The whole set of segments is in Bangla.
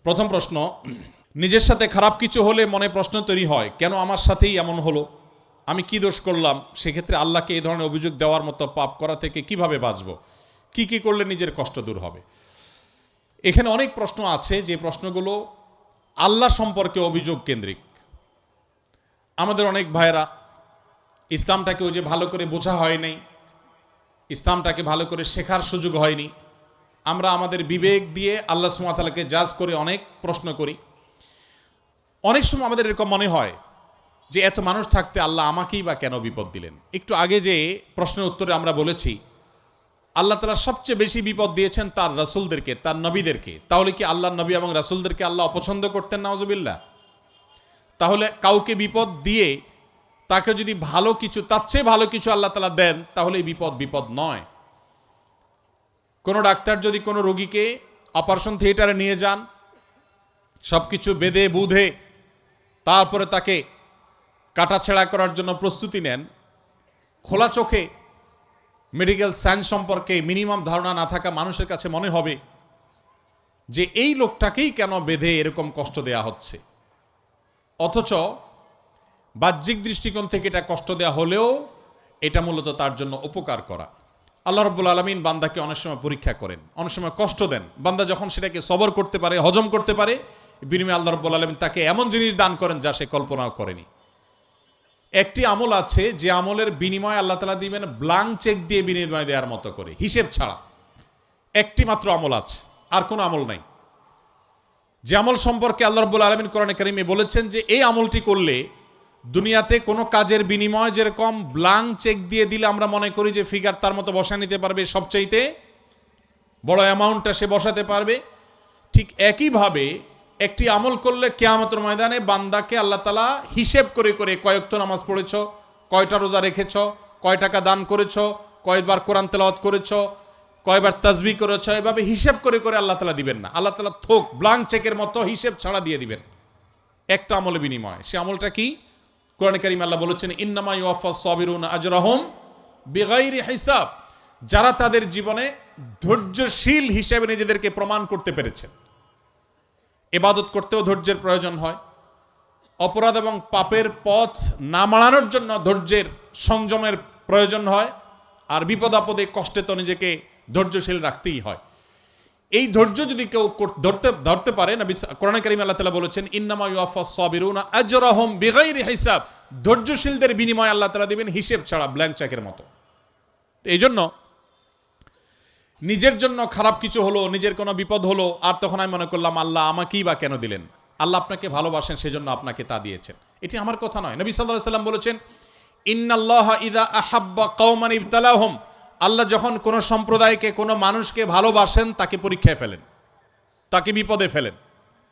প্রথম প্রশ্ন, নিজের সাথে খারাপ কিছু হলে মনে প্রশ্ন তৈরি হয়, কেন আমার সাথেই এমন হলো, আমি কি দোষ করলাম? সেক্ষেত্রে আল্লাহকে এই ধরনের অভিযোগ দেওয়ার মতো পাপ করা থেকে কিভাবে বাঁচব, কি কি করলে নিজের কষ্ট দূর হবে? এখানে অনেক প্রশ্ন আছে, যে প্রশ্নগুলো আল্লাহ সম্পর্কে অভিযোগ কেন্দ্রিক। আমাদের অনেক ভাইয়েরা ইসলামটাকে ওই যে ভালো করে বোঝা হয় নাই, ইসলামটাকে ভালো করে শেখার সুযোগ হয়নি। আমরা আমাদের বিবেক দিয়ে আল্লাহ সুবহানাহু ওয়া তাআলাকে জাজ করে অনেক প্রশ্ন করি। অনেক সময় আমাদের এরকম মনে হয় যে এত মানুষ থাকতে আল্লাহ আমাকেই বা কেন বিপদ দিলেন। একটু আগে যে প্রশ্নের উত্তরে আমরা বলেছি আল্লাহ তাআলা সবচেয়ে বেশি বিপদ দিয়েছেন তার রাসূলদেরকে, তার নবীদেরকে। তাহলে কি আল্লাহর নবী এবং রাসূলদেরকে আল্লাহ অপছন্দ করতেন? নাউজুবিল্লাহ। তাহলে কাউকে বিপদ দিয়ে তাকে যদি ভালো কিছু, তার চেয়ে ভালো কিছু আল্লাহ তাআলা দেন, তাহলে এই বিপদ নয়। কোনো ডাক্তার যদি কোনো রোগীকে অপারেশন থিয়েটারে নিয়ে যান, সব কিছু বেঁধে বুধে তারপরে তাকে কাটাছেঁড়া করার জন্য প্রস্তুতি নেন, খোলা চোখে মেডিকেল সায়েন্স সম্পর্কে মিনিমাম ধারণা না থাকা মানুষের কাছে মনে হবে যে এই লোকটাকেই কেন বেঁধে এরকম কষ্ট দেয়া হচ্ছে। অথচ বাহ্যিক দৃষ্টিকোণ থেকে এটা কষ্ট দেয়া হলেও এটা মূলত তার জন্য উপকার করা। আল্লাহ রাব্বুল আলামিন বান্দাকে অনেক সময় পরীক্ষা করেন, অনেক সময় কষ্ট দেন। বান্দা যখন সেটাকে সবর করতে পারে, হজম করতে পারে, বিনিময়ে আল্লাহ রাব্বুল আলামিন তাকে এমন জিনিস দান করেন যা সে কল্পনাও করেনি। একটি আমল আছে যে আমলের বিনিময়ে আল্লাহ তাআলা দিবেন ব্ল্যাঙ্ক চেক দিয়ে বিনিময় দেওয়ার মতো করে, হিসেব ছাড়া। একটি মাত্র আমল আছে, আর কোনো আমল নাই। যে আমল সম্পর্কে আল্লাহ রাব্বুল আলামিন কোরআনে কারিমে বলেছেন যে এই আমলটি করলে দুনিয়াতে কোনো কাজের বিনিময় যেরকম ব্ল্যাঙ্ক চেক দিয়ে দিলে আমরা মনে করি যে ফিগার তার মতো বসা নিতে পারবে, সবচাইতে বড় অ্যামাউন্টটা সে বসাতে পারবে, ঠিক একইভাবে একটি আমল করলে কিয়ামতের ময়দানে বান্দাকে আল্লাহ তাআলা হিসেব করে করে কয় ওয়াক্ত নামাজ পড়েছ, কয়টা রোজা রেখেছ, কয় টাকা দান করেছ, কয়বার কোরআন তেলাওয়াত করেছ, কয়বার তাসবিহ করেছ, এভাবে হিসেব করে করে আল্লাহ তাআলা দিবেন না। আল্লাহ তাআলা থোক ব্ল্যাঙ্ক চেকের মতো হিসেব ছাড়া দিয়ে দিবেন একটা আমলের বিনিময়। সে আমলটা কি? কোরআনে কারিমে আল্লাহ বলেছেন ইন্নামা ইউওয়াফাস সাবিরুনা আজরাহুম বিগাইরি হিসাব। যারা তাদের জীবনে ধৈর্যশীল হিসেবে নিজেদেরকে প্রমাণ করতে পেরেছেন। ইবাদত করতেও ধৈর্যের প্রয়োজন হয়, অপরাধ এবং পাপের পথ না মাড়ানোর জন্য ধৈর্যের সংযমের প্রয়োজন হয়, আর বিপদ আপদে কষ্টে তো নিজেকে ধৈর্যশীল রাখতেই হয়। এই ধৈর্য যদি কেউ ধরতে পারে, নবী কোরআনে কারিমে আল্লাহ তাআলা বলেছেন ইন্নামা ইউওয়াফাস সাবিরুনা আজরাহুম বিগাইরি হিসাব। ধৈর্যশীলদের বিনিময় আল্লাহ তাআলা দিবেন হিসেব ছাড়া, ব্ল্যাঙ্ক চেকের মতো। এই জন্য নিজের জন্য খারাপ কিছু হলো, নিজের কোনো বিপদ হলো, আর তখন আমি মনে করলাম আল্লাহ আমাকেই বা কেন দিলেন। আল্লাহ আপনাকে ভালোবাসেন, সেজন্য আপনাকে তা দিয়েছেন। এটি আমার কথা নয়। নবী সাল্লাল্লাহু আলাইহি ওয়াসাল্লাম বলেছেন ইন্নাল্লাহা ইযা আহাব্বা কওমান ইবতালাহুম। আল্লাহ যখন কোনো সম্প্রদায়কে, কোনো মানুষকে ভালোবাসেন, তাকে পরীক্ষায় ফেলেন, তাকে বিপদে ফেলেন।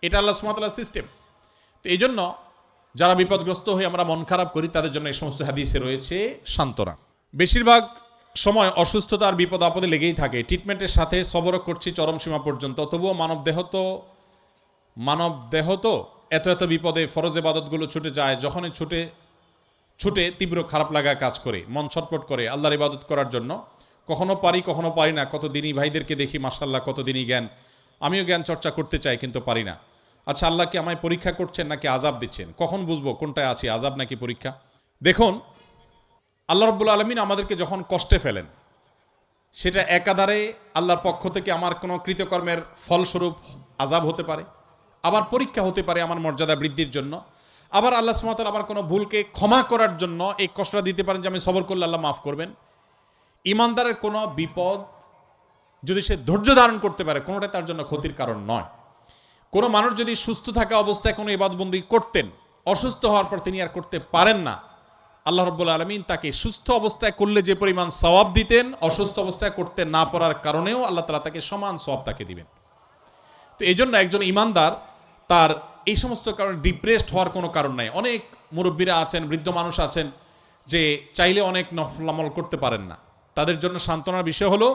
এটা আল্লাহ সুবহানাহু ওয়া তাআলার সিস্টেম। তো এই জন্য যারা বিপদগ্রস্ত হয়ে আমরা মন খারাপ করি, তাদের জন্য এই সমস্ত হাদিসে রয়েছে সান্ত্বনা। বেশিরভাগ সময় অসুস্থতা আর বিপদ আপদে লেগেই থাকে। ট্রিটমেন্টের সাথে সবরও করছি চরম সীমা পর্যন্ত, তবুও মানব দেহ তো এত বিপদে ফরজ ইবাদতগুলো ছুটে যায়। যখনই ছুটে তীব্র খারাপ লাগা কাজ করে, মন ছটফট করে আল্লাহর ইবাদত করার জন্য। কখনো পারি, কখনো পারি না। কত দিনই ভাইদেরকে দেখি, মাশাআল্লাহ কত দিনই জ্ঞান। আমিও জ্ঞান চর্চা করতে চাই, কিন্তু পারি না। আচ্ছা, আল্লাহ কি আমায় পরীক্ষা করছেন নাকি আযাব দিচ্ছেন? কখন বুঝবো কোনটায় আছি, আযাব নাকি পরীক্ষা? দেখুন, আল্লাহ রাব্বুল আলামিন আমাদেরকে যখন কষ্টে ফেলেন, সেটা একাধারে আল্লাহর পক্ষ থেকে আমার কোনো কৃতকর্মের ফলস্বরূপ আযাব হতে পারে, আবার পরীক্ষা হতে পারে আমার মর্যাদা বৃদ্ধির জন্য। আবার আল্লাহ সুবহানাহু ওয়া তাআলা আমার কোনো ভুলকে ক্ষমা করার জন্য এই কষ্টটা দিতে পারেন, যে আমি সবর করলে আল্লাহ মাফ করবেন। ইমানদারের কোনো বিপদ যদি সে ধৈর্য ধারণ করতে পারে, কোনোটাই তার জন্য ক্ষতির কারণ নয়। কোনো মানুষ যদি সুস্থ থাকা অবস্থায় কোনো ইবাদতবন্দি করতেন, অসুস্থ হওয়ার পর তিনি আর করতে পারেন না, আল্লাহ রাব্বুল আলামিন তাকে সুস্থ অবস্থায় করলে যে পরিমাণ সওয়াব দিতেন, অসুস্থ অবস্থায় করতে না পারার কারণেও আল্লাহ তাআলা তাকে সমান সওয়াব তাকে দিবেন। তো এই জন্য একজন ইমানদার তার এই সমস্ত কারণে ডিপ্রেসড হওয়ার কোনো কারণ নাই। অনেক মুরব্বীরা আছেন, বৃদ্ধ মানুষ আছেন, যে চাইলে অনেক নফল আমল করতে পারেন না। তাদের জন্য সান্ত্বনার বিষয় হলো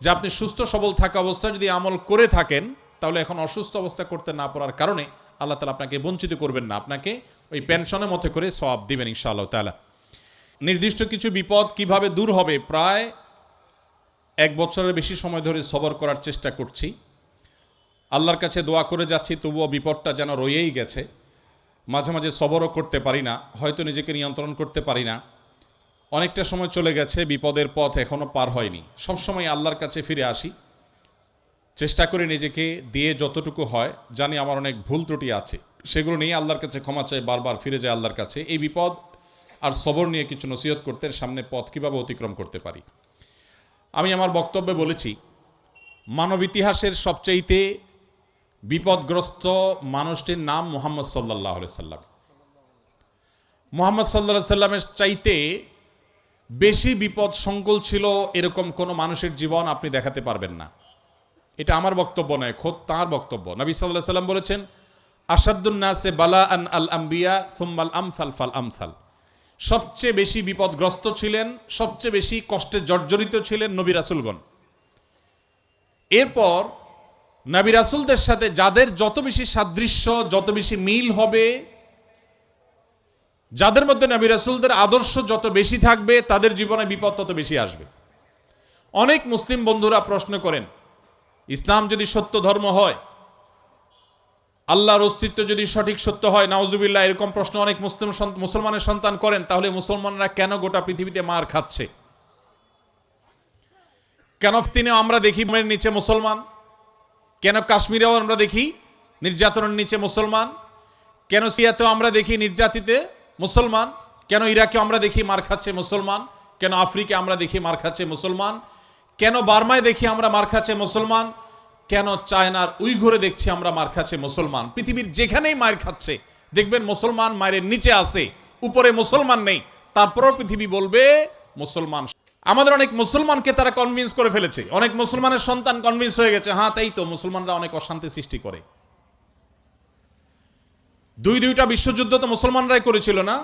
যে আপনি সুস্থ সবল থাকা অবস্থায় যদি আমল করে থাকেন, তাহলে এখন অসুস্থ অবস্থা করতে না পারার কারণে আল্লাহ তাআলা আপনাকে বঞ্চিত করবেন না, আপনাকে ওই পেনশনের মতো করে সওয়াব দিবেন ইনশাআল্লাহ তাআলা। নির্দিষ্ট কিছু বিপদ কিভাবে দূর হবে, প্রায় 1 বছরের বেশি সময় ধরে সবর করার চেষ্টা করছি। আল্লাহর কাছে দোয়া করে যাচ্ছি, তবুও বিপদটা যেন রয়েই গেছে। মাঝে মাঝে সবরও করতে পারি না, হয়তো নিজেকে নিয়ন্ত্রণ করতে পারি না। অনেকটা সময় চলে গেছে, বিপদের পথ এখনও পার হয়নি। সবসময় আল্লাহর কাছে ফিরে আসি, চেষ্টা করি নিজেকে দিয়ে যতটুকু হয়। জানি আমার অনেক ভুল ত্রুটি আছে, সেগুলো নিয়ে আল্লাহর কাছে ক্ষমা চাই, বারবার ফিরে যায় আল্লাহর কাছে। এই বিপদ আর সবর নিয়ে কিছু নসিহত করতে, সামনে পথ কীভাবে অতিক্রম করতে পারি। আমি আমার বক্তব্যে বলেছি, মানব ইতিহাসের সবচাইতে বিপদগ্রস্ত মানুষটির নাম মুহাম্মদ সাল্লাল্লাহু আলাইহি সাল্লাম। মুহাম্মদ সাল্লাল্লাহু আলাইহি সাল্লামের চাইতে বেশি বিপদ সংকুল ছিল এরকম কোনো মানুষের জীবন আপনি দেখাতে পারবেন না। এটা আমার বক্তব্য নয়, খোদ তাঁর বক্তব্য। নবী সাল্লাল্লাহু আলাইহি সাল্লাম বলেছেন, আসাদ্দুন নাসে বালাআন আল আম্বিয়া সুম্মাল আমসাল ফাল আমসাল। সবচেয়ে বেশি বিপদগ্রস্ত ছিলেন, সবচেয়ে বেশি কষ্টে জর্জরিত ছিলেন নবী রাসূলগণ। এরপর নবী রাসূলদের সাথে যাদের যত বেশি সাদৃশ্য, যত বেশি মিল হবে, যাদের মধ্যে নবী রাসূলদের আদর্শ যত বেশি থাকবে, তাদের জীবনে বিপদ তত বেশি আসবে। অনেক মুসলিম বন্ধুরা প্রশ্ন করেন, ইসলাম যদি সত্য ধর্ম হয়, আল্লাহর অস্তিত্ব যদি সঠিক সত্য হয়, নাউজুবিল্লাহ, এরকম প্রশ্ন অনেক মুসলমানের সন্তান করেন, তাহলে মুসলমানরা কেন গোটা পৃথিবীতে মার খাচ্ছে? কেন ফিলিস্তিনেও আমরা দেখি মের নিচে মুসলমান? কেন কাশ্মীরেও আমরা দেখি নির্যাতনের নিচে মুসলমান? কেন সিরিয়াতেও আমরা দেখি নির্যাতিতে মুসলমান? কেন ইরাকেও আমরা দেখি মার খাচ্ছে মুসলমান? কেন আফ্রিকা আমরা দেখি মার খাচ্ছে মুসলমান? কেন বার্মায় দেখি আমরা মার খাচ্ছে মুসলমান? কেন চায়নার উইঘুরে দেখছি আমরা মার খাচ্ছে মুসলমান? পৃথিবীর যেখানেই মার খাচ্ছে দেখবেন মুসলমান মায়ের নিচে আছে, উপরে মুসলমান নেই। তারপরও পৃথিবী বলবে মুসলমান। আমাদের অনেক মুসলমানকে তারা কনভিন্স করে ফেলেছে, অনেক মুসলমানের সন্তান কনভিন্স হয়ে গেছে, হ্যাঁ তাই তো, মুসলমানরা অনেক অশান্তি সৃষ্টি করে। দুইটা বিশ্বযুদ্ধ তো মুসলমানরাই করেছিল না?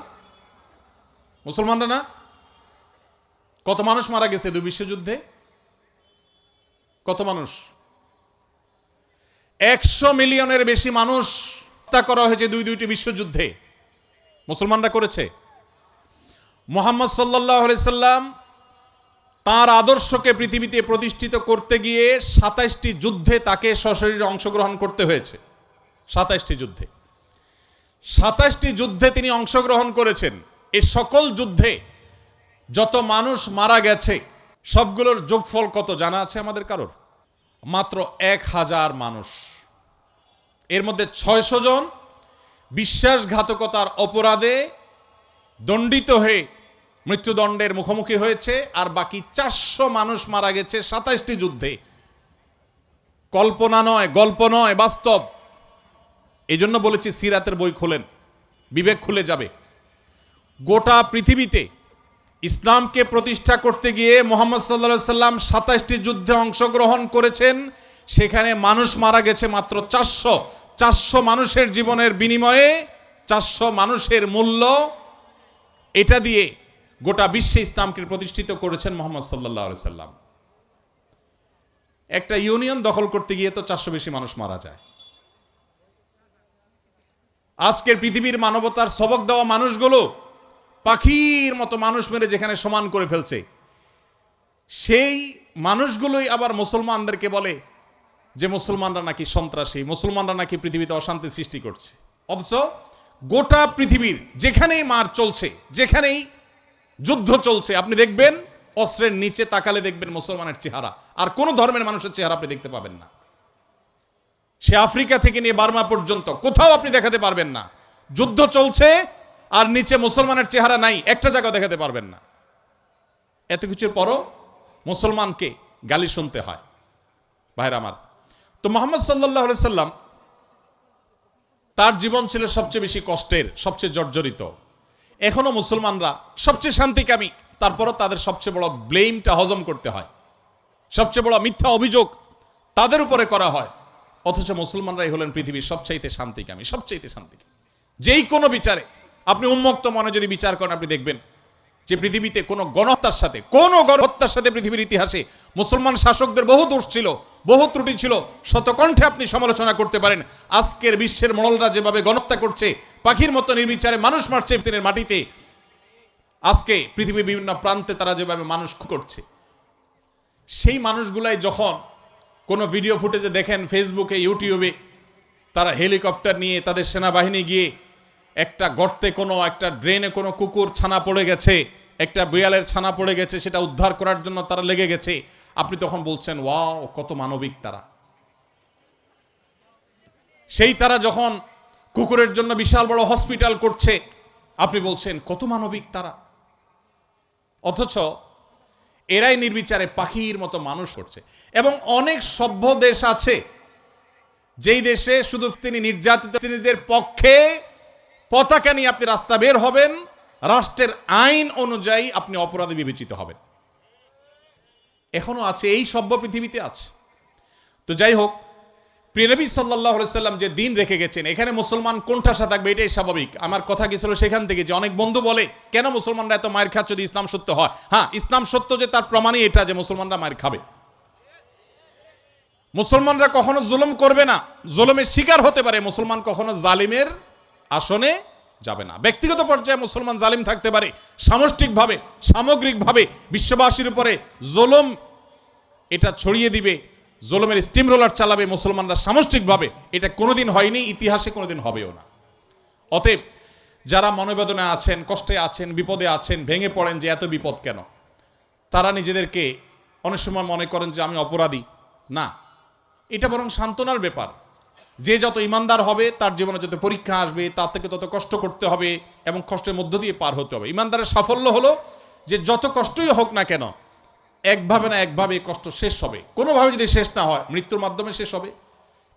মুসলমানরা না? কত মানুষ মারা গেছে দুই বিশ্বযুদ্ধে? কত মানুষ? 100 মিলিয়নের বেশি মানুষ হত্যা করা হয়েছে দুইটি বিশ্বযুদ্ধে। মুসলমানরা করেছে। মুহাম্মদ সাল্লাল্লাহু আলাইহি সাল্লাম তাঁর আদর্শকে পৃথিবীতে প্রতিষ্ঠিত করতে গিয়ে 27টি যুদ্ধে তাকে সশরীরে অংশগ্রহণ করতে হয়েছে। 27টি যুদ্ধে, 27টি যুদ্ধে তিনি অংশগ্রহণ করেছেন। এই সকল যুদ্ধে যত মানুষ মারা গেছে সবগুলোর যোগফল কত জানা আছে আমাদের কারোর? মাত্র 1000 মানুষ। এর মধ্যে 600 জন বিশ্বাসঘাতকতার অপরাধে দণ্ডিত হয়ে মৃত্যুদণ্ডের মুখোমুখি হয়েছে, আর বাকি 400 মানুষ মারা গেছে 27টি যুদ্ধে। কল্পনা নয়, গল্প নয়, বাস্তব। এই জন্য বলেছি সিরাতের বই খোলেন, বিবেক খুলে যাবে। গোটা পৃথিবীতে ইসলামকে প্রতিষ্ঠা করতে গিয়ে মুহাম্মদ সাল্লাল্লাহু আলাইহি সাল্লাম 27টি যুদ্ধে অংশগ্রহণ করেছেন, সেখানে মানুষ মারা গেছে মাত্র 400। 400 মানুষের জীবনের বিনিময়ে 400 মানুষের মূল্য, এটা দিয়ে গোটা বিশ্বে ইসলামকে প্রতিষ্ঠিত করেছেন মুহাম্মদ সাল্লাল্লাহু আলাইহি সাল্লাম। একটা ইউনিয়ন দখল করতে গিয়ে তো 400 বেশি মানুষ মারা যায়। আজকের পৃথিবীর মানবতার সবক দেওয়া মানুষগুলো পাখির মতো মানুষ মেরে যেখানে সমান করে ফেলছে, সেই মানুষগুলোই আবার মুসলমানদেরকে বলে যে মুসলমানরা নাকি সন্ত্রাসী, মুসলমানরা নাকি পৃথিবীতে অশান্তি সৃষ্টি করছে। অথচ গোটা পৃথিবীর যেখানেই মার চলছে, যেখানেই যুদ্ধ চলছে, আপনি দেখবেন অস্ত্রের নিচে তাকালে দেখবেন মুসলমানের চেহারা, আর কোনো ধর্মের মানুষের চেহারা আপনি দেখতে পাবেন না। সে আফ্রিকা থেকে নিয়ে বার্মা পর্যন্ত কোথাও আপনি দেখাতে পারবেন না। যুদ্ধ চলছে আর নিচে মুসলমানের চেহারা নাই, একটা জায়গা দেখাতে পারবেন না। এত কিছুর পরও মুসলমানকে গালি শুনতে হয়। ভাইরা আমার, তো মুহাম্মদ সাল্লাল্লাহু আলাইহি সাল্লাম, তার জীবন ছিল সবচেয়ে বেশি কষ্টের, সবচেয়ে জর্জরিত। এখনো মুসলমানরা সবচেয়ে শান্তিকামী, তারপরও তাদের সবচেয়ে বড় ব্লেমটা হজম করতে হয়, সবচেয়ে বড় মিথ্যা অভিযোগ তাদের উপরে করা হয়। অথচ মুসলমানরাই হলেন পৃথিবীর সবচাইতে শান্তিকামী, সবচাইতে শান্তিকামী। যেই কোনো বিচারে আপনি উন্মুক্ত মনে যদি বিচার করেন, আপনি দেখবেন যে পৃথিবীতে কোনো গণহত্যার সাথে পৃথিবীর ইতিহাসে মুসলমান শাসকদের বহু দোষ ছিল, বহু ত্রুটি ছিল। শতকণ্ঠে আপনি সমালোচনা করতে পারেন। আজকের বিশ্বের মোড়লরা যেভাবে গণহত্যা করছে, পাখির মতো নির্বিচারে মানুষ মারছে ফিলিস্তিনের মাটিতে, আজকে পৃথিবীর বিভিন্ন প্রান্তে তারা যেভাবে মানুষ করছে, সেই মানুষগুলাই যখন কোনো ভিডিও ফুটেজে দেখেন ফেসবুকে, ইউটিউবে, তারা হেলিকপ্টার নিয়ে তাদের সেনাবাহিনী গিয়ে একটা গর্তে, কোনো একটা ড্রেনে কোনো কুকুর ছানা পড়ে গেছে, একটা বিড়ালের ছানা পড়ে গেছে, সেটা উদ্ধার করার জন্য তারা লেগে গেছে। আপনি তখন বলছেন ওয়াও, কত মানবিক তারা। সেই তারা যখন কুকুরের জন্য বিশাল বড় হসপিটাল করছে, আপনি বলছেন কত মানবিক তারা। অথচ এরাই নির্বিচারে পাখির মতো মানুষ করছে। এবং অনেক সভ্য দেশ আছে যেই দেশে শুধু তিনি নির্যাতিত শ্রেণীদের পক্ষে পতাকা নিয়ে আপনি রাস্তা বের হবেন, রাষ্ট্রের আইন অনুযায়ী আপনি অপরাধী বিবেচিত হবেন। এখনো আছে, এই সভ্য পৃথিবীতে আছে। তো যাই হোক, প্রিয় নবী সাল্লাল্লাহু আলাইহি সাল্লাম যে দিন রেখে গেছেন, এখানে মুসলমান কোণঠাসা থাকবে, এটাই স্বাভাবিক। আমার কথা গেছিল সেখান থেকে যে অনেক বন্ধু বলে কেন মুসলমানরা এত মায়ের খাচ্ছে যদি ইসলাম সত্য হয়। হ্যাঁ, ইসলাম সত্য যে তার প্রমাণই এটা যে মুসলমানরা মায়ের খাবে। মুসলমানরা কখনো জুলুম করবে না, জুলুমের শিকার হতে পারে, মুসলমান কখনো জালিমের আসনে যাবে না। ব্যক্তিগত পর্যায়ে মুসলমান জালিম থাকতে পারে, সামষ্টিকভাবে, সামগ্রিকভাবে বিশ্ববাসীর উপরে জুলুম এটা ছড়িয়ে দিবে, জুলুমের স্টিম রোলার চালাবে মুসলমানরা সামষ্টিকভাবে, এটা কোনোদিন হয়নি, ইতিহাসে কোনোদিন হবেও না। অতএব যারা মনোবেদনা আছেন, কষ্টে আছেন, বিপদে আছেন, ভেঙে পড়েন যে এত বিপদ কেন, তারা নিজেদেরকে অনেক সময় মনে করেন যে আমি অপরাধী। না, এটা বরং সান্ত্বনার ব্যাপার। যে যত ইমানদার হবে তার জীবনে যত পরীক্ষা আসবে তার থেকে তত কষ্ট করতে হবে এবং কষ্টের মধ্য দিয়ে পার হতে হবে। ইমানদারের সাফল্য হলো যে যত কষ্টই হোক না কেন, একভাবে না একভাবে কষ্ট শেষ হবে। কোনোভাবে যদি শেষ না হয়, মৃত্যুর মাধ্যমে শেষ হবে।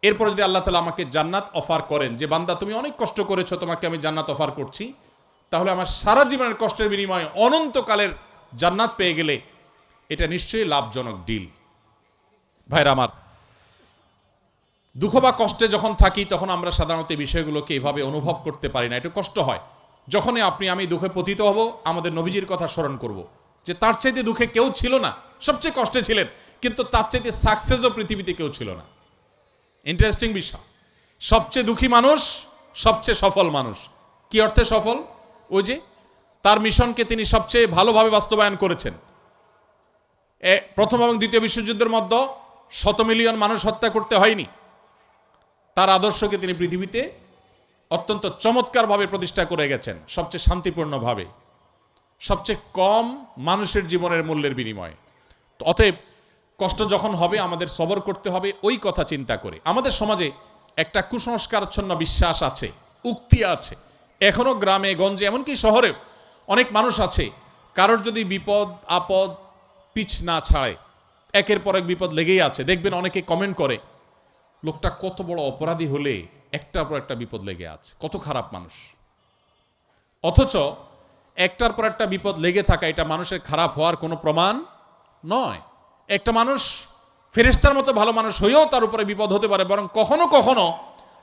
এরপর যদি আল্লাহ তাআলা আমাকে জান্নাত অফার করেন যে বান্দা তুমি অনেক কষ্ট করেছো, তোমাকে আমি জান্নাত অফার করছি, তাহলে আমার সারা জীবনের কষ্টের বিনিময়ে অনন্তকালের জান্নাত পেয়ে গেলে এটা নিশ্চয়ই লাভজনক ডিল। ভাইরা আমার, দুঃখ বা কষ্টে যখন থাকি তখন আমরা সাধারণত এই বিষয়গুলোকে এভাবে অনুভব করতে পারি না, একটু কষ্ট হয়। যখনই আমি দুঃখে পতিত হব, আমাদের নবীজির কথা স্মরণ করব যে তার চাইতে দুঃখে কেউ ছিল না, সবচেয়ে কষ্টে ছিলেন, কিন্তু তার চাইতে সাকসেসও পৃথিবীতে কেউ ছিল না। ইন্টারেস্টিং বিষয়, সবচেয়ে দুঃখী মানুষ সবচেয়ে সফল মানুষ। কি অর্থে সফল? ওই যে তার মিশনকে তিনি সবচেয়ে ভালোভাবে বাস্তবায়ন করেছেন। প্রথম এবং দ্বিতীয় বিশ্বযুদ্ধের মধ্যে 100 মিলিয়ন মানুষ হত্যা করতে হয়নি। তার আদর্শকে তিনি পৃথিবীতে অত্যন্ত চমৎকারভাবে প্রতিষ্ঠা করে গেছেন, সবচেয়ে শান্তিপূর্ণভাবে, সবচেয়ে কম মানুষের জীবনের মূল্যের বিনিময়ে। অতএব কষ্ট যখন হবে আমাদের সবর করতে হবে ওই কথা চিন্তা করে। আমাদের সমাজে একটা কুসংস্কারাচ্ছন্ন বিশ্বাস আছে, উক্তি আছে, এখনো গ্রামে গঞ্জে এমনকি শহরেও অনেক মানুষ আছে, কারোর যদি বিপদ আপদ পিছ না ছাড়ে, একের পর এক বিপদ লেগেই আছে। দেখবেন অনেকে কমেন্ট করে, লোকটা কত বড় অপরাধী হলে একটার পর একটা বিপদ লেগে আছে, কত খারাপ মানুষ। অথচ একটার পর একটা বিপদ লেগে থাকা এটা মানুষের খারাপ হওয়ার কোনো প্রমাণ নয়। একটা মানুষ ফেরেশতার মতো ভালো মানুষ হয়েও তার উপরে বিপদ হতে পারে, বরং কখনো কখনো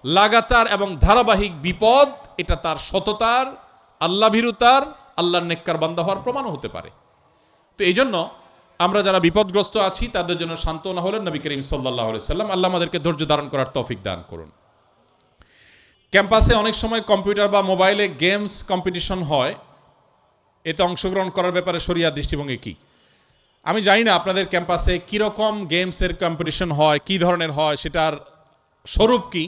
লাগাতার এবং ধারাবাহিক বিপদ এটা তার সততার, আল্লাহ ভীরুতার, আল্লাহর নেককার বান্দা হওয়ার প্রমাণও হতে পারে। তো এই জন্য আমরা যারা বিপদগ্রস্ত আছি তাদের জন্য সান্ত্বনা হলেন নবী করিম সাল্লাল্লাহু আলাইহি সাল্লাম। আল্লাহ আমাদেরকে ধৈর্য ধারণ করার তৌফিক দান করুন। ক্যাম্পাসে অনেক সময় কম্পিউটার বা মোবাইলে গেমস কম্পিটিশন হয়, এতে অংশগ্রহণ করার ব্যাপারে শরিয়া দৃষ্টিভঙ্গি কি? আমি জানি না আপনাদের ক্যাম্পাসে কীরকম গেমসের কম্পিটিশন হয়, কী ধরনের হয়, সেটার স্বরূপ কি।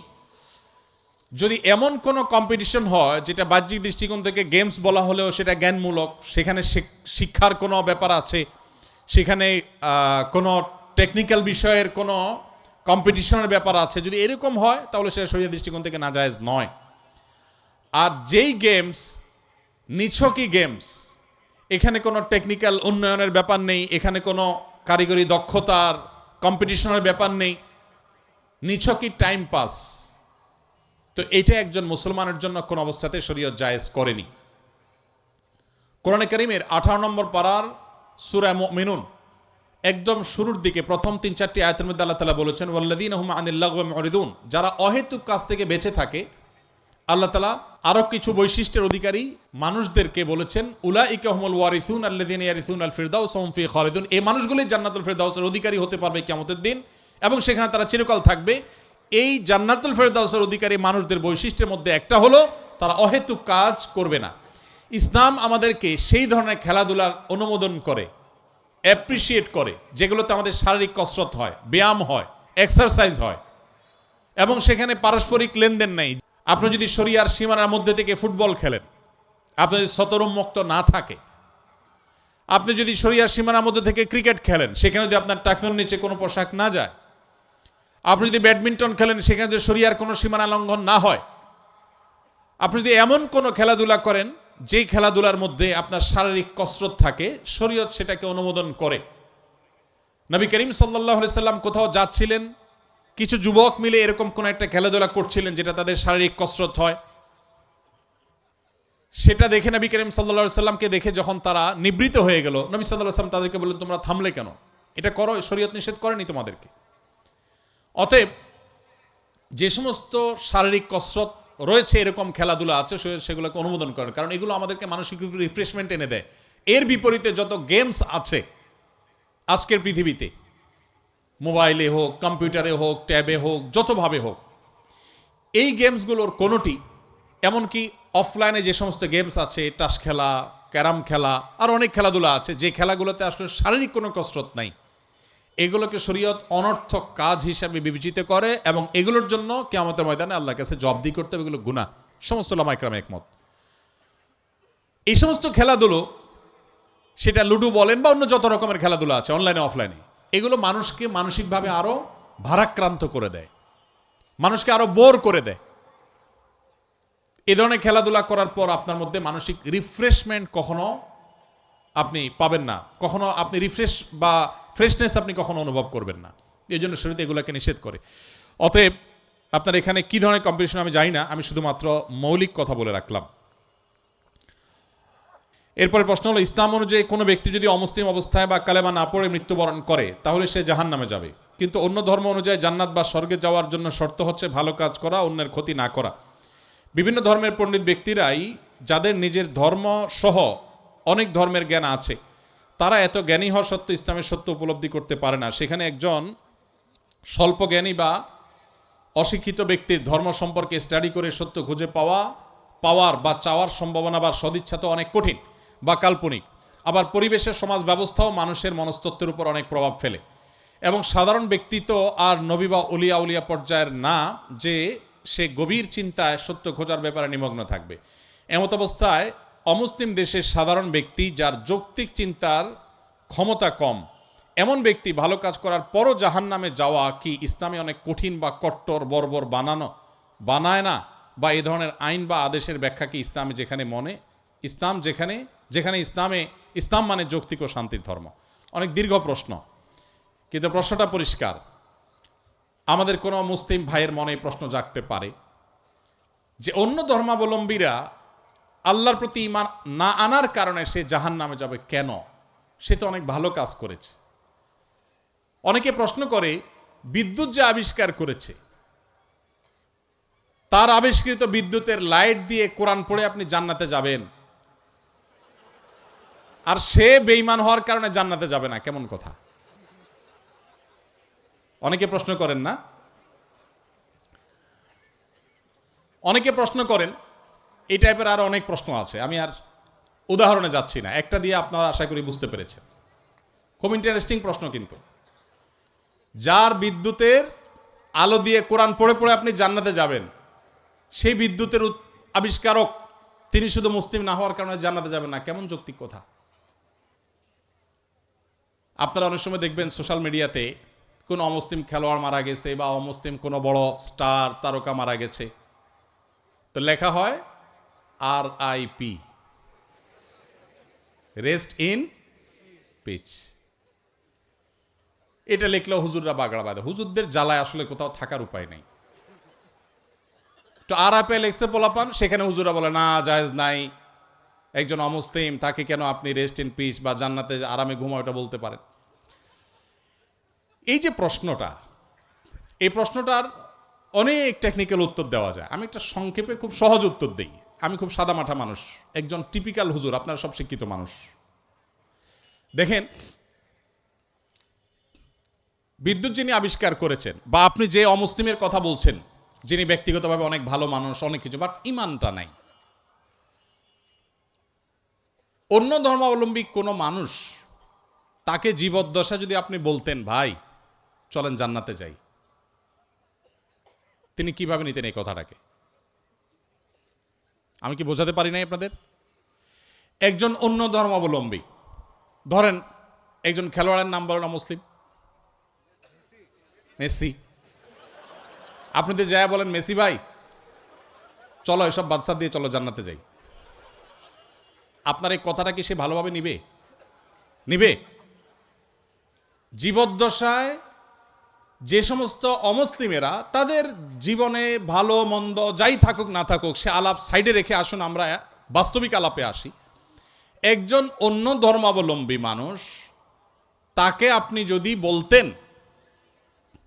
যদি এমন কোনো কম্পিটিশন হয় যেটা বাহ্যিক দৃষ্টিকোণ থেকে গেমস বলা হলেও সেটা জ্ঞানমূলক, সেখানে শিক্ষার কোনো ব্যাপার আছে, সেখানে কোনো টেকনিক্যাল বিষয়ের কোনো কম্পিটিশনের ব্যাপার আছে, যদি এরকম হয় তাহলে সেটা শরীয়তের দৃষ্টিকোণ থেকে নাজায়েজ নয়। আর যেই গেমস নিছকই গেমস, এখানে কোনো টেকনিক্যাল উন্নয়নের ব্যাপার নেই, এখানে কোনো কারিগরি দক্ষতার কম্পিটিশনের ব্যাপার নেই, নিছকই টাইম পাস, তো এটা একজন মুসলমানের জন্য কোন অবস্থাতে শরীয়ত জায়েজ করেনি। কোরআনে কারীমের 18 নম্বর পারার সূরা মুমিনুন একদম শুরুর দিকে প্রথম 3-4টি আয়াতের মধ্যে আল্লাহ তাআলা বলেছেন ওয়াল্লাযীনা হুম আনিল লাগওয়ি মুরিদুন, যারা অহেতুক কাজ থেকে বেঁচে থাকে। আল্লাহ তাআলা আরো কিছু বৈশিষ্ট্যের অধিকারী মানুষদেরকে বলেছেন উলাইকা হুমুল ওয়ারিসুন আল্লাযীনা ইয়ারিসুনাল ফিরদাউস ওয়া হুম ফি খালিদুন, এই মানুষগুলোই জান্নাতুল ফিরদাউসের অধিকারী হতে পারবে কিয়ামতের দিন এবং সেখানে তারা চিরকাল থাকবে। এই জান্নাতুল ফিরদাউসের অধিকারী মানুষদের বৈশিষ্ট্যের মধ্যে একটা হলো তারা অহেতুক কাজ করবে না। ইসলাম আমাদেরকে সেই ধরনের খেলাধুলার অনুমোদন করে, অ্যাপ্রিসিয়েট করে, যেগুলোতে আমাদের শারীরিক কসরত হয়, ব্যায়াম হয়, এক্সারসাইজ হয় এবং সেখানে পারস্পরিক লেনদেন নেই। আপনি যদি শরিয়ার সীমানার মধ্যে থেকে ফুটবল খেলেন, আপনি যদি শতরুন্মুক্ত না থাকে, আপনি যদি শরিয়ার সীমানার মধ্যে থেকে ক্রিকেট খেলেন, সেখানে যদি আপনার টাকনুর নিচে কোনো পোশাক না যায়, আপনি যদি ব্যাডমিন্টন খেলেন, সেখানে যদি শরিয়ার কোনো সীমানা লঙ্ঘন না হয়, আপনি যদি এমন কোনো খেলাধুলা করেন যেই খেলাধুলার মধ্যে আপনার শারীরিক কসরত থাকে, শরীয়ত সেটাকে অনুমোদন করে। নবী করিম সাল্লাল্লাহু আলাইহি সাল্লাম কোথাও যাচ্ছিলেন, কিছু যুবক মিলে এরকম কোন একটা খেলাধুলা করছিলেন যেটা তাদের শারীরিক কসরত হয়, সেটা দেখে নবী করিম সাল্লাল্লাহু আলাইহি সাল্লামকে দেখে যখন তারা নিবৃত হয়ে গেল, নবী সাল্লাল্লাহু আলাইহি সাল্লাম তাদেরকে বললেন, তোমরা থামলে কেন? এটা করো, শরীয়ত নিষেধ করেনি তোমাদেরকে। অতএব যে সমস্ত শারীরিক কসরত রয়েছে, এরকম খেলাধুলা আছে, সেগুলোকে অনুমোদন করেন, কারণ এগুলো আমাদেরকে মানসিক রিফ্রেশমেন্ট এনে দেয়। এর বিপরীতে যত গেমস আছে আজকের পৃথিবীতে, মোবাইলে হোক, কম্পিউটারে হোক, ট্যাবে হোক, যতভাবে হোক, এই গেমসগুলোর কোনোটি, এমনকি অফলাইনে যে সমস্ত গেমস আছে, টাস খেলা, ক্যারাম খেলা, আর অনেক খেলাধুলা আছে, যে খেলাগুলোতে আসলে শারীরিক কোনো কসরত নাই, এগুলোকে শরীয়ত অনর্থক কাজ হিসাবে বিবেচিত করে এবং এগুলোর জন্য কিয়ামতের ময়দানে আল্লাহর কাছে জবাবদিহি করতে হবে, এগুলো গুনাহ। সমস্ত উলামা ইকরাম একমত। এই সমস্ত খেলাধুলো, সেটা লুডো বলেন বা অন্য যত রকমের খেলাধুলা আছে অনলাইনে অফলাইনে, এগুলো মানুষকে মানসিকভাবে আরো ভারাক্রান্ত করে দেয়, মানুষকে আরো বোর করে দেয়। এ ধরনের খেলাধুলা করার পর আপনার মধ্যে মানসিক রিফ্রেশমেন্ট কখনো আপনি পাবেন না, কখনো আপনি রিফ্রেশ বা ফ্রেশনেস আপনি কখনো অনুভব করবেন না। এই জন্য শরীয়ত এগুলোকে নিষেধ করে। অতএব আপনার এখানে কি ধরনের কম্পিটিশন আমি জানি না, আমি শুধুমাত্র মৌলিক কথা বলে রাখলাম। এরপরে প্রশ্ন হলো, ইসলাম অনুযায়ী কোনো ব্যক্তি যদি অমুসলিম অবস্থায় বা কালেমা না পড়ে মৃত্যুবরণ করে, তাহলে সে জাহান্নামে যাবে, কিন্তু অন্য ধর্ম অনুযায়ী জান্নাত বা স্বর্গে যাওয়ার জন্য শর্ত হচ্ছে ভালো কাজ করা, অন্যের ক্ষতি না করা। বিভিন্ন ধর্মের পণ্ডিত ব্যক্তিরাই, যাদের নিজের ধর্ম সহ অনেক ধর্মের জ্ঞান আছে, তারা এত জ্ঞানী হওয়া সত্ত্বেও ইসলামের সত্য উপলব্ধি করতে পারে না। সেখানে একজন স্বল্প জ্ঞানী বা অশিক্ষিত ব্যক্তির ধর্ম সম্পর্কে স্টাডি করে সত্য খুঁজে পাওয়ার বা চাওয়ার সম্ভাবনা বা সদিচ্ছা তো অনেক কঠিন বা কাল্পনিক। আবার পরিবেশের সমাজ ব্যবস্থাও মানুষের মনস্তত্ত্বের উপর অনেক প্রভাব ফেলে এবং সাধারণ ব্যক্তি তো আর নবী বা উলিয়া পর্যায়ের না যে সে গভীর চিন্তায় সত্য খোঁজার ব্যাপারে নিমগ্ন থাকবে। এমত অবস্থায় অমুসলিম দেশের সাধারণ ব্যক্তি, যার যৌক্তিক চিন্তার ক্ষমতা কম, এমন ব্যক্তি ভালো কাজ করার পরও জাহান্নামে যাওয়া কি ইসলামে অনেক কঠিন বা কট্টর বর্বর বানায় না? বা এই ধরনের আইন বা আদেশের ব্যাখ্যা কি ইসলামে যেখানে ইসলাম মানে যৌক্তিক ও শান্তির ধর্ম? অনেক দীর্ঘ প্রশ্ন, কিন্তু প্রশ্নটা পরিষ্কার। আমাদের কোনো মুসলিম ভাইয়ের মনে প্রশ্ন জাগতে পারে যে অন্য ধর্মাবলম্বীরা আল্লাহর প্রতি ঈমান না আনার কারণে সে জাহান্নামে যাবে কেন? সে তো অনেক ভালো কাজ করেছে। অনেকে প্রশ্ন করে, বিদ্যুৎ যে আবিষ্কার করেছে, তার আবিষ্কৃত বিদ্যুতের লাইট দিয়ে কোরআন পড়ে আপনি জান্নাতে যাবেন, আর সে বেঈমান হওয়ার কারণে জান্নাতে যাবে না, কেমন কথা? অনেকে প্রশ্ন করেন না? অনেকে প্রশ্ন করেন, এই টাইপের আরো অনেক প্রশ্ন আছে, আমি আর উদাহরণে যাচ্ছি না, একটা দিয়ে আপনারা আশা করি বুঝতে পেরেছেন। খুব ইন্টারেস্টিং প্রশ্ন কিন্তু। যার বিদ্যুতের আলো দিয়ে কোরআন পড়ে পড়ে আপনি জান্নাতে যাবেন, সেই বিদ্যুতের আবিষ্কারক তিনি শুধু মুসলিম না হওয়ার কারণে জান্নাতে যাবেন না, কেমন যৌক্তিক কথা? আপনারা অনেক সময় দেখবেন সোশ্যাল মিডিয়াতে কোনো অমুসলিম খেলোয়াড় মারা গেছে বা অমুসলিম কোনো বড় স্টার তারকা মারা গেছে, তো লেখা হয় RIP, রেস্ট ইন পিচ। এটা লিখলেও হুজুররা বাগড়া বাঁধে। হুজুরদের জ্বালায় আসলে কোথাও থাকার উপায় নেই। তো RIP লেখছে পোলাপান, সেখানে হুজুররা বলে না, জায়েজ নাই, একজন অমুসলিম, তাকে কেন আপনি রেস্ট ইন পিচ বা জান্নাতে আরামে ঘুমাও এটা বলতে পারেন? এই যে প্রশ্নটা, এই প্রশ্নটার অনেক টেকনিক্যাল উত্তর দেওয়া যায়। আমি একটা সংক্ষেপে খুব সহজ উত্তর দিই। আমি খুব সাদামাঠা মানুষ, একজন টিপিক্যাল হুজুর, আপনারা সব শিক্ষিত মানুষ। দেখেন, বিদ্যুৎ যিনি আবিষ্কার করেছেন, বা আপনি যে অমুসলিমের কথা বলছেন, যিনি ব্যক্তিগতভাবে অনেক ভালো মানুষ, অনেক কিছু, বাট ইমানটা নাই, অন্য ধর্মাবলম্বী কোনো মানুষ, তাকে জীবদ্দশা যদি আপনি বলতেন, ভাই চলেন জান্নাতে যাই, তিনি কিভাবে নিতেন এই কথাটাকে? আমি কি বোঝাতে পারি নাই আপনাদের? একজন অন্য ধর্মাবলম্বী, ধরেন একজন খেলোয়াড়ের নাম বলো না, মুসলিম, মেসি। আপনি তো যায় বলেন, মেসি ভাই চলো এসব বাদশা দিয়ে চলো জান্নাতে যাই, আপনার এই কথাটা কি সে ভালোভাবে নিবে? নিবে? জীবদ্দশায় যে সমস্ত অমুসলিমেরা তাদের জীবনে ভালো মন্দ যাই থাকুক না থাকুক, সে আলাপ সাইডে রেখে আসুন আমরা বাস্তবিক আলাপে আসি। একজন অন্য ধর্মাবলম্বী মানুষ, তাকে আপনি যদি বলতেন,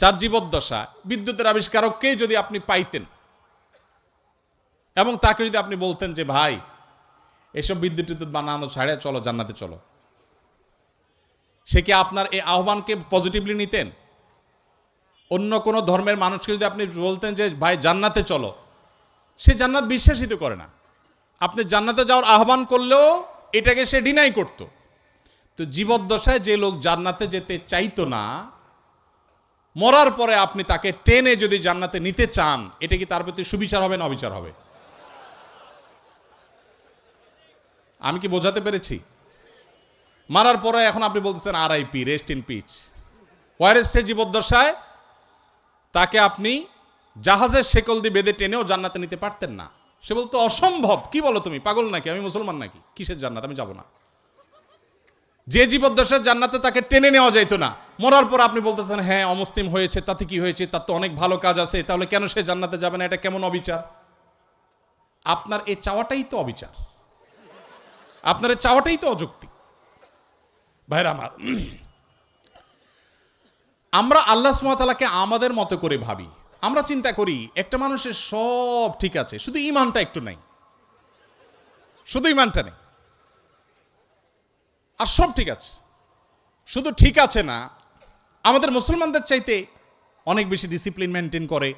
চার জীবদ্দশা বিদ্যুতের আবিষ্কারককেই যদি আপনি পাইতেন এবং তাকে যদি আপনি বলতেন যে ভাই এসব বিদ্যুৎ টিদ্যুৎ বানানো ছাড়ে চলো জান্নাতে চলো, সে কি আপনার এই আহ্বানকে পজিটিভলি নিতেন? অন্য কোনো ধর্মের মানুষকে যদি আপনি বলতেন যে ভাই জান্নাতে চলো, সে জান্নাত বিশ্বাসিত করে না। আপনি জান্নাতে যাওয়ার আহ্বান করলেও এটাকে সে ডিনাই করত। তো জীবদ্দশায় যে লোক জান্নাতে যেতে চাইতো না, মরার পরে আপনি তাকে টেনে যদি জান্নাতে নিতে চান, এটা কি তার প্রতি সুবিচার হবে না অবিচার হবে? আমি কি বোঝাতে পেরেছি? মারার পরে এখন আপনি বলতেছেন RIP, রেস্ট ইন পিচ। ওয়ারেস সে জীবদ্দশায় তাকে আপনি জাহাজের শেকল দিয়ে বেঁধে টেনেও জান্নাতে নিতে পারতেন না। সে বলতো অসম্ভব, কি বলো তুমি, পাগল নাকি, আমি মুসলমান নাকি, কিসের জান্নাত, আমি যাব না। যে জীবদ্দশায় জান্নাতে তাকে টেনে নেওয়া যাইতো না, মরার পর আপনি বলতেছেন হ্যাঁ অমুসলিম হয়েছে, তাতে কি হয়েছে, তার তো অনেক ভালো কাজ আছে, তাহলে কেন সে জান্নাতে যাবে না? এটা কেমন অবিচার? আপনার এই চাওয়াটাই তো অবিচার, আপনার এই চাওয়াটাই তো অযৌক্তিক। ভাইরা আমার, আমরা আল্লাহ সুবহানাহু ওয়া তাআলাকে আমাদের মতো করে ভাবি। আমরা চিন্তা করি একটা মানুষের সব ঠিক আছে, শুধু ঈমানটা একটু নাই, শুধু ঈমানটা নেই, আর সব ঠিক আছে। শুধু ঠিক আছে না, আমাদের মুসলমানদের চাইতে অনেক বেশি ডিসিপ্লিন মেনটেন করে,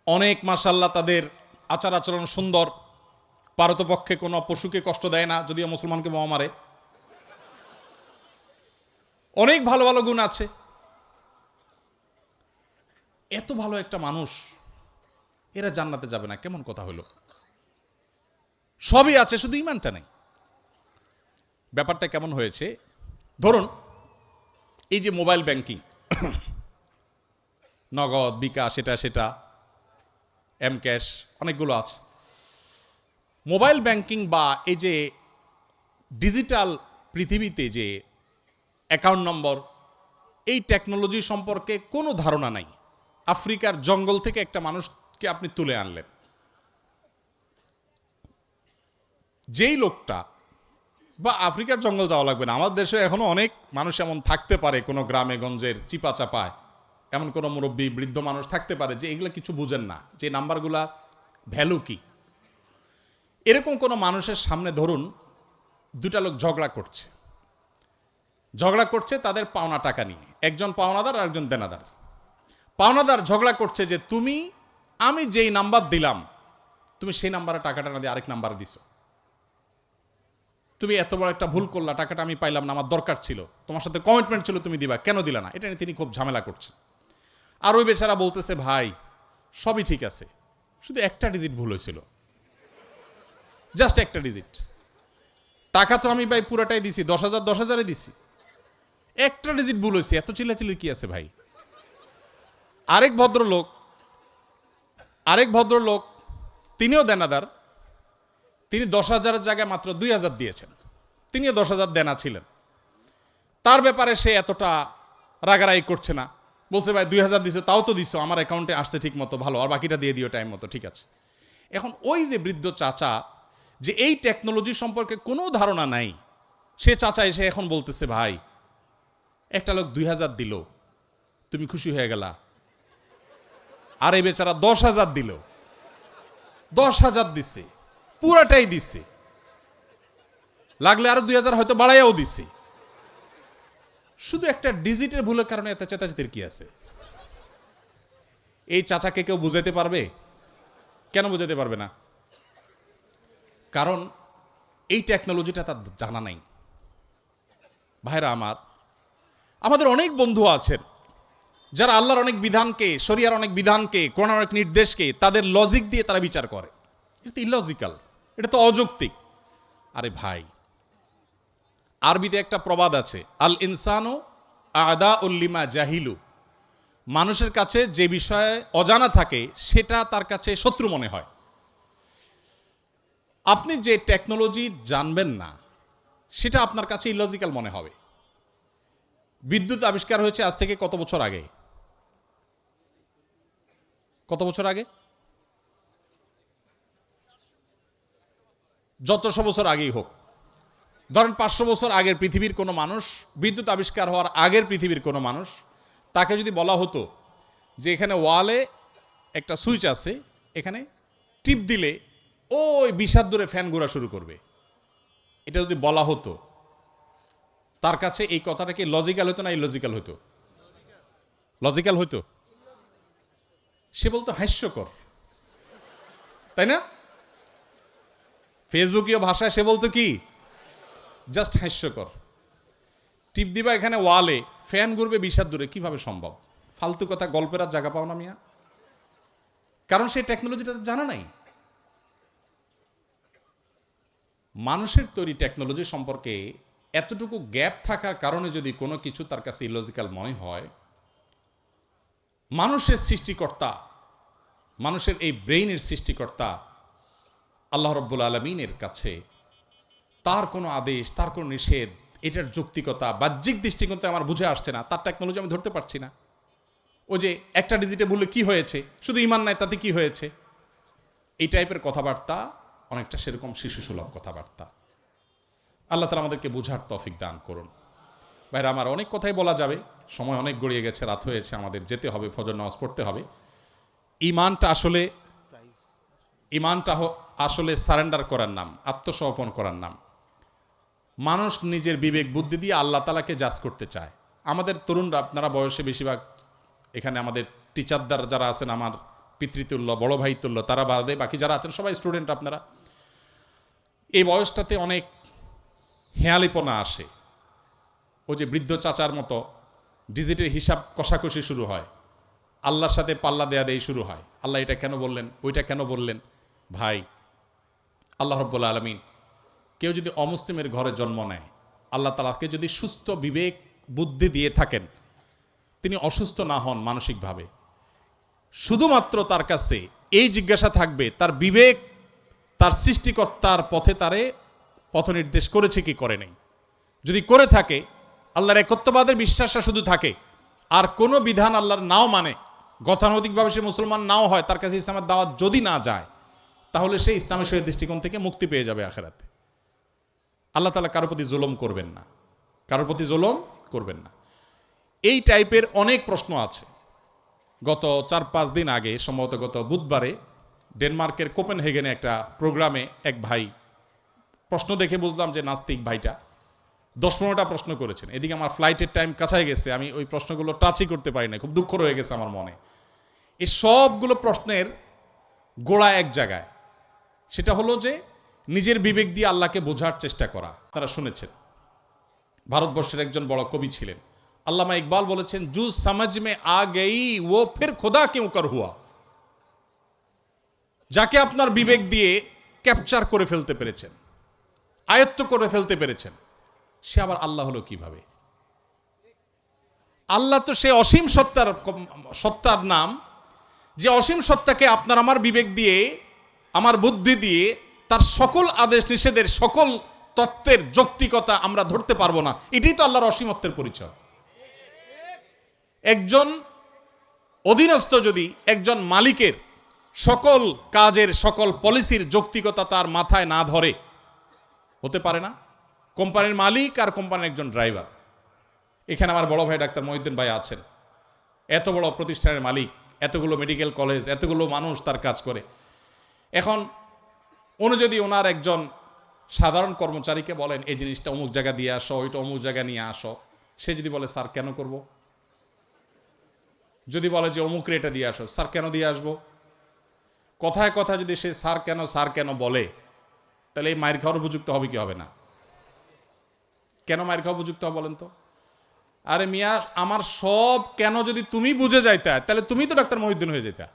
অনেক মাশাআল্লাহ তাদের আচার আচরণ সুন্দর, পারতপক্ষে কোনো পশুকে কষ্ট দেয় না, যদিও মুসলমানকে বোমা মারে, অনেক ভালো ভালো গুণ আছে। এত ভালো একটা মানুষ, এরা জান্নাতে যাবে না, কেমন কথা হলো? সবই আছে, শুধু ঈমানটা নেই। ব্যাপারটা কেমন হয়েছে? ধরুন এই যে মোবাইল ব্যাংকিং, নগদ, বিকাশ, সেটা এম ক্যাশ, অনেকগুলো আছে। মোবাইল ব্যাংকিং বা এই যে ডিজিটাল পৃথিবীতে যে অ্যাকাউন্ট নম্বর, এই টেকনোলজি সম্পর্কে কোনো ধারণা নাই। আফ্রিকার জঙ্গল থেকে একটা মানুষকে আপনি তুলে আনলেন, যেই লোকটা, বা আফ্রিকার জঙ্গল যাওয়া লাগবে না, আমাদের দেশে এখনো অনেক মানুষ এমন থাকতে পারে, কোনো গ্রামে গঞ্জের চিপা চাপায় এমন কোনো মুরব্বী বৃদ্ধ মানুষ থাকতে পারে যে এগুলো কিছু বুঝেন না, যে নাম্বারগুলা ভ্যালু কি। এরকম কোনো মানুষের সামনে ধরুন দুটা লোক ঝগড়া করছে তাদের পাওনা টাকা নিয়ে, একজন পাওনাদার আর একজন দেনাদার। পাওনাদার ঝগড়া করছে যে আমি যেই নাম্বার দিলাম, তুমি সেই নাম্বারে টাকাটা না দিয়ে আরেক নাম্বারে দিছো, তুমি এত বড় একটা ভুল করলা, টাকাটা আমি পাইলাম না, আমার দরকার ছিল, তোমার সাথে কমিটমেন্ট ছিল তুমি দিবা, কেন দিলা না? এটা নিয়ে তিনি খুব ঝামেলা করছেন। আর ওই বেচারা বলতেছে ভাই সবই ঠিক আছে, শুধু একটা ডিজিট ভুল হয়েছিল, জাস্ট একটা ডিজিট, টাকা তো আমি ভাই পুরাটাই দিছি, 10,000 10,000 দিছি, একটা ডিজিট ভুল হয়েছে, এত চিল্লাচিল্লি কি আছে ভাই? আরেক ভদ্রলোক তিনিও দেনাদার, তিনি 10,000 জায়গায় মাত্র 2,000 দিয়েছেন, তিনিও 10,000 দেনা ছিলেন। তার ব্যাপারে সে এতটা রাগারাগি করছে না, বলছে ভাই 2,000 দিছো, তাও তো দিছো, আমার অ্যাকাউন্টে আসছে ঠিক মতো, ভালো, আর বাকিটা দিয়ে দিও টাইম মতো, ঠিক আছে। এখন ওই যে বৃদ্ধ চাচা, যে এই টেকনোলজি সম্পর্কে কোনো ধারণা নাই, সে চাচা এসে এখন বলতেছে ভাই একটা লোক 2,000 দিল, তুমি খুশি হয়ে গেলা, আর এই বেচারা 10,000 দিল, 10,000 দিছে, পুরাটাই দিছে, লাগলে আরো 2,000 হয়তো বাড়াইয়াও দিছে, শুধু একটা ডিজিটের ভুলের কারণে এত চেতাচেতির কি আছে? এই চাচাকে কেউ বুঝাইতে পারবে? কেন বুঝাইতে পারবে না? কারণ এই টেকনোলজিটা তার জানা নাই। ভাইরা আমার, আমাদের অনেক বন্ধু আছেন যারা আল্লাহর অনেক বিধানকে, শরিয়ার অনেক বিধানকে, কোরআনের অনেক নির্দেশকে তাদের লজিক দিয়ে তারা বিচার করে, এটা তো ইলজিক্যাল, এটা তো অযৌক্তিক। আরে ভাই, আরবিতে একটা প্রবাদ আছে, আল ইনসানু আদা উল্লিমা জাহিলু, মানুষের কাছে যে বিষয়ে অজানা থাকে সেটা তার কাছে শত্রু মনে হয়। আপনি যে টেকনোলজি জানবেন না সেটা আপনার কাছে ইলজিক্যাল মনে হবে। বিদ্যুৎ আবিষ্কার হয়েছে আজ থেকে কত বছর আগে? কত বছর আগে? যতশো বছর আগেই হোক, ধরেন 500 বছর আগের পৃথিবীর কোনো মানুষ, বিদ্যুৎ আবিষ্কার হওয়ার আগের পৃথিবীর কোনো মানুষ, তাকে যদি বলা হতো যে এখানে ওয়ালে একটা সুইচ আছে, এখানে টিপ দিলে ওই 20 হাত দূরে ফ্যান ঘোরা শুরু করবে, এটা যদি বলা হতো, তার কাছে এই কথাটা কি লজিক্যাল হতো না ইলজিক্যাল হতো? লজিক্যাল হতো। সে বলতো হাস্যকর, তাই না? ফেসবুকীয় ভাষায় সে বলতো কি, জাস্ট হাস্যকর। টিপ দিবা এখানে ওয়ালে, ফ্যান ঘুরবে 20 হাত দূরে, কিভাবে সম্ভব? ফালতু কথা, গল্পের আর জায়গা পাও না মিয়া, কারণ সেই টেকনোলজিটা জানা নাই। মানুষের তৈরি টেকনোলজি সম্পর্কে এতটুকু গ্যাপ থাকার কারণে যদি কোনো কিছু তার কাছে ইলজিক্যাল মনে হয়, মানুষের সৃষ্টিকর্তা, মানুষের এই ব্রেইনের সৃষ্টিকর্তা আল্লাহ রাব্বুল আলামিনের কাছে তার কোনো আদেশ, তার কোনো নিষেধ, এটার যৌক্তিকতা বাহ্যিক দৃষ্টিকোণ থেকে আমার বুঝে আসছে না, তার টেকনোলজি আমি ধরতে পারছি না। ও যে একটা ডিজিটে বললে কি হয়েছে, শুধু ইমান নাই তাতে কি হয়েছে, এই টাইপের কথাবার্তা অনেকটা সেরকম শিশুসুলভ কথাবার্তা। আল্লাহ তাআলা আমাদেরকে বোঝার তৌফিক দান করুন। ভাইরা আমার, অনেক কথাই বলা যাবে, সময় অনেক গড়িয়ে গেছে, রাত হয়েছে, আমাদের যেতে হবে, ফজর নামাজ পড়তে হবে। ইমানটা আসলে সারেন্ডার করার নাম, আত্মসমর্পণ করার নাম। মানুষ নিজের বিবেক বুদ্ধি দিয়ে আল্লাহ তাআলাকে জাজ করতে চায়। আমাদের তরুণরা, আপনারা বয়সে বেশিরভাগ এখানে আমাদের টিচারদার যারা আছেন, আমার পিতৃতুল্য, বড় ভাই তুল্য, তারা বাদে বাকি যারা আছেন সবাই স্টুডেন্ট। আপনারা এই বয়সটাতে অনেক হেয়ালিপনা আসে। ও যে বৃদ্ধ চাচার মতো ডিজিটের হিসাব কষাকষি শুরু হয়, আল্লাহর সাথে পাল্লা দেয়া দেই শুরু হয়। আল্লাহ এটা কেন বললেন, ওইটা কেন বললেন? ভাই, আল্লাহ রাব্বুল আলামিন কেউ যদি অমুসলিমের ঘরে জন্ম নেয়, আল্লাহ তাআলাকে যদি সুস্থ বিবেক বুদ্ধি দিয়ে থাকেন, তিনি অসুস্থ না হন মানসিকভাবে, শুধুমাত্র তার কাছে এই জিজ্ঞাসা থাকবে তার বিবেক তার সৃষ্টিকর্তার পথে তারে পথ নির্দেশ করেছে কি করে নেই। যদি করে থাকে, আল্লাহর একত্ববাদের বিশ্বাসটা শুধু থাকে, আর কোনো বিধান আল্লাহর নাও মানে, গতানুগতিকভাবে সে মুসলমান নাও হয়, তার কাছে ইসলামের দাওয়াত যদি না যায়, তাহলে সে ইসলামের সহিত দৃষ্টিকোণ থেকে মুক্তি পেয়ে যাবে আখিরাতে। আল্লাহ তাআলা কারোর প্রতি জুলুম করবেন না, কারোর প্রতি জুলুম করবেন না। এই টাইপের অনেক প্রশ্ন আছে। গত 4-5 দিন আগে, সম্ভবত গত বুধবারে, ডেনমার্কের কোপেনহেগেনে একটা প্রোগ্রামে এক ভাই, প্রশ্ন দেখে বুঝলাম যে নাস্তিক ভাইটা 10-15টা প্রশ্ন করেছেন। এদিকে আমার ফ্লাইটের টাইম কাছায় গেছে, আমি ওই প্রশ্নগুলো টাচই করতে পারি না, খুব দুঃখ রয়ে গেছে আমার মনে। এই সবগুলো প্রশ্নের গোড়া এক জায়গায়, সেটা হলো যে নিজের বিবেক দিয়ে আল্লাহকে বোঝার চেষ্টা করা। তারা শুনেছেন, ভারতবর্ষের একজন বড় কবি ছিলেন, আল্লামা ইকবাল বলেছেন, জু সমঝ মে আ গই ও ফির খুদা কিউ কর হুয়া। যাকে আপনার বিবেক দিয়ে ক্যাপচার করে ফেলতে পেরেছেন, আয়ত্ত করে ফেলতে পেরেছেন, সে আবার আল্লাহ হলো কিভাবে? আল্লাহ তো সে অসীম সত্তার নাম, যে অসীম সত্তাকে আপনার আমার বিবেক দিয়ে, আমার বুদ্ধি দিয়ে তার সকল আদেশ নিষেধের, সকল তত্ত্বের যৌক্তিকতা আমরা ধরতে পারবো না। এটাই তো আল্লাহর অসীমত্বের পরিচয়। একজন অধীনস্থ যদি একজন মালিকের সকল কাজের, সকল পলিসির যৌক্তিকতা তার মাথায় না ধরে, হতে পারে না। কোম্পানির মালিক আর কোম্পানির একজন ড্রাইভার, এখানে আমার বড় ভাই ডাক্তার মহিউদ্দিন ভাই আছেন, এত বড় প্রতিষ্ঠানের মালিক, এতগুলো মেডিকেল কলেজ, এতগুলো মানুষ তার কাজ করে। এখন উনি যদি ওনার একজন সাধারণ কর্মচারীকে বলেন এই জিনিসটা অমুক জায়গা দিয়ে আসো, ওইটা অমুক জায়গা নিয়ে আসো, সে যদি বলে স্যার কেন করব? যদি বলে যে অমুক রেটা দিয়ে আসো, স্যার কেন দিয়ে আসবো? কথায় কথা যদি সে স্যার কেন বলে, তাহলে এই মায়ের খাওয়ার উপযুক্ত হবে কি হবে না? কেন মায়ের খাওয়া উপযুক্ত হবে বলেন তো? আরে মিয়া, আমার সব কেন যদি তুমি বুঝে যাইতা, তাহলে তুমি তো ডাক্তার মহিউদ্দিন হয়ে যেতা,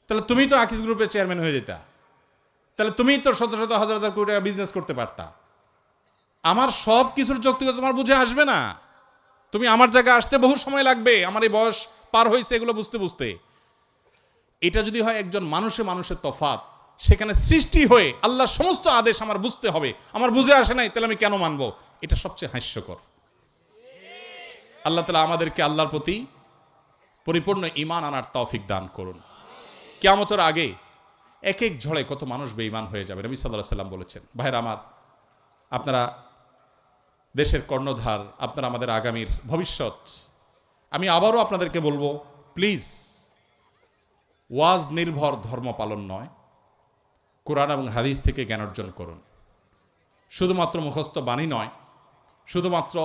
তাহলে তুমি তো আকিজ গ্রুপের চেয়ারম্যান হয়ে যেতা, তাহলে তুমি তো শত শত হাজার হাজার কোটি টাকা বিজনেস করতে পারতা। আমার সব কিছুর যৌক্তিকতা তোমার বুঝে আসবে না। তুমি আমার জায়গায় আসতে বহু সময় লাগবে, আমার এই বয়স পার হয়েছে এগুলো বুঝতে বুঝতে। এটা যদি হয় একজন মানুষের তফাৎ, সেখানে সৃষ্টি হয়ে আল্লাহর সমস্ত আদেশ আমার বুঝতে হবে, আমার বুঝে আসে নাই, তাহলে আমি কেন মানবো? এটা সবচেয়ে হাস্যকর। আল্লাহ তাআলা আমাদেরকে আল্লাহর প্রতি পরিপূর্ণ ঈমান আনার তৌফিক দান করুন। কিয়ামতের আগে এক এক ঝড়ে কত মানুষ বেঈমান হয়ে যাবে। নবী সাল্লাল্লাহু আলাইহি সাল্লাম বলেছেন, ভাইরা আমার, আপনারা দেশের কর্ণধার, আপনারা আমাদের আগামীর ভবিষ্যৎ। আমি আবারও আপনাদেরকে বলবো, প্লিজ, ওয়াজ নির্ভর ধর্ম পালন নয়, কোরআন এবং হাদিস থেকে জ্ঞান অর্জন করুন। শুধুমাত্র মুখস্থ বাণী নয়, শুধুমাত্র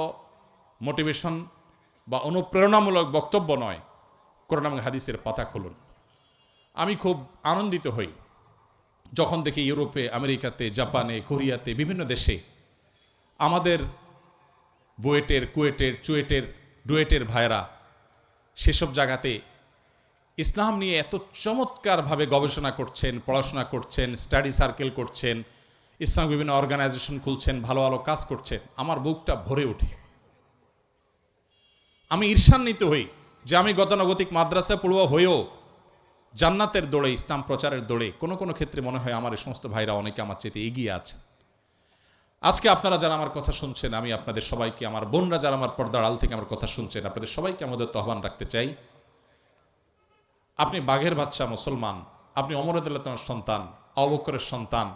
মোটিভেশন বা অনুপ্রেরণামূলক বক্তব্য নয়, কোরআন এবং হাদিসের পাতা খুলুন। আমি খুব আনন্দিত হই যখন দেখি ইউরোপে, আমেরিকাতে, জাপানে, কোরিয়াতে, বিভিন্ন দেশে আমাদের বুয়েটের, কুয়েটের, চুয়েটের, ডুয়েটের ভাইয়েরা সেসব জায়গাতে ইসলাম নিয়ে এত চমৎকারভাবে গবেষণা করছেন, পড়াশোনা করছেন, স্টাডি সার্কেল করছেন, ইসলাম বিভিন্ন অর্গানাইজেশন খুলছেন, ভালো ভালো কাজ করছেন। আমার বুকটা ভরে ওঠে। আমি ঈর্ষান্বিত হই যে আমি গতানুগতিক মাদ্রাসা পড়ুয়া হয়েও জান্নাতের দৌড়ে, ইসলাম প্রচারের দৌড়ে কোনো কোনো ক্ষেত্রে মনে হয় আমার এই সমস্ত ভাইরা অনেকে আমার চেয়ে এগিয়ে আছে। আজকে আপনারা যারা আমার কথা শুনছেন, আমি আপনাদের সবাইকে, আমার বোনরা যারা আমার পর্দার আড়াল থেকে আমার কথা শুনছেন, আপনাদের সবাইকে আমাদের আহ্বান রাখতে চাই। আপনি বাঘের বাচ্চা মুসলমান, আপনি ওমর রাদিয়াল্লাহু তাআলার সন্তান, আবু বকরের সন্তান,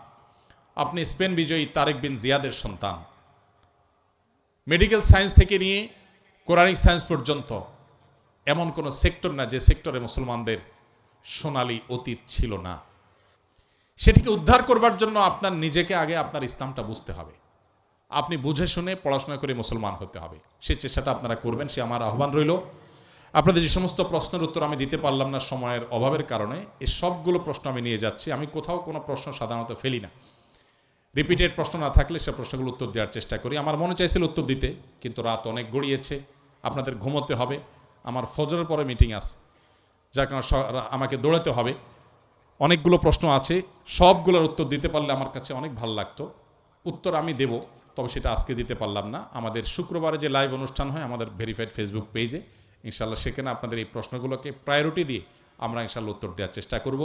আপনি স্পেন বিজয়ী তারেক বিন জিয়াদের সন্তান। মেডিকেল সায়েন্স থেকে নিয়ে কোরআনিক সায়েন্স পর্যন্ত এমন কোনো সেক্টর না যে সেক্টরে মুসলমানদের সোনালী অতীত ছিল না। সেটিকে উদ্ধার করবার জন্য আপনার নিজেকে আগে আপনার ইসলামটা বুঝতে হবে। আপনি বুঝে শুনে পড়াশোনা করে মুসলমান হতে হবে। সেই চেষ্টাটা আপনারা করবেন, সে আমার আহ্বান রইল। আপনাদের যে সমস্ত প্রশ্নের উত্তর আমি দিতে পারলাম না সময়ের অভাবের কারণে, এই সবগুলো প্রশ্ন আমি নিয়ে যাচ্ছি। আমি কোথাও কোনো প্রশ্ন সাধারণত ফেলি না। রিপিটেড প্রশ্ন না থাকলে সে প্রশ্নগুলো উত্তর দেওয়ার চেষ্টা করি। আমার মনে চাইছিল উত্তর দিতে, কিন্তু রাত অনেক গড়িয়েছে, আপনাদের ঘুমোতে হবে, আমার ফজরের পরে মিটিং আছে, যার কারণে আমাকে দৌড়াতে হবে। অনেকগুলো প্রশ্ন আছে, সবগুলোর উত্তর দিতে পারলে আমার কাছে অনেক ভালো লাগতো। উত্তর আমি দেব, তবে সেটা আজকে দিতে পারলাম না। আমাদের শুক্রবারে যে লাইভ অনুষ্ঠান হয় আমাদের ভেরিফাইড ফেসবুক পেজে, ইনশাআল্লাহ সেখানে আপনাদের এই প্রশ্নগুলোকে প্রায়োরিটি দিয়ে আমরা ইনশাআল্লাহ উত্তর দেওয়ার চেষ্টা করব।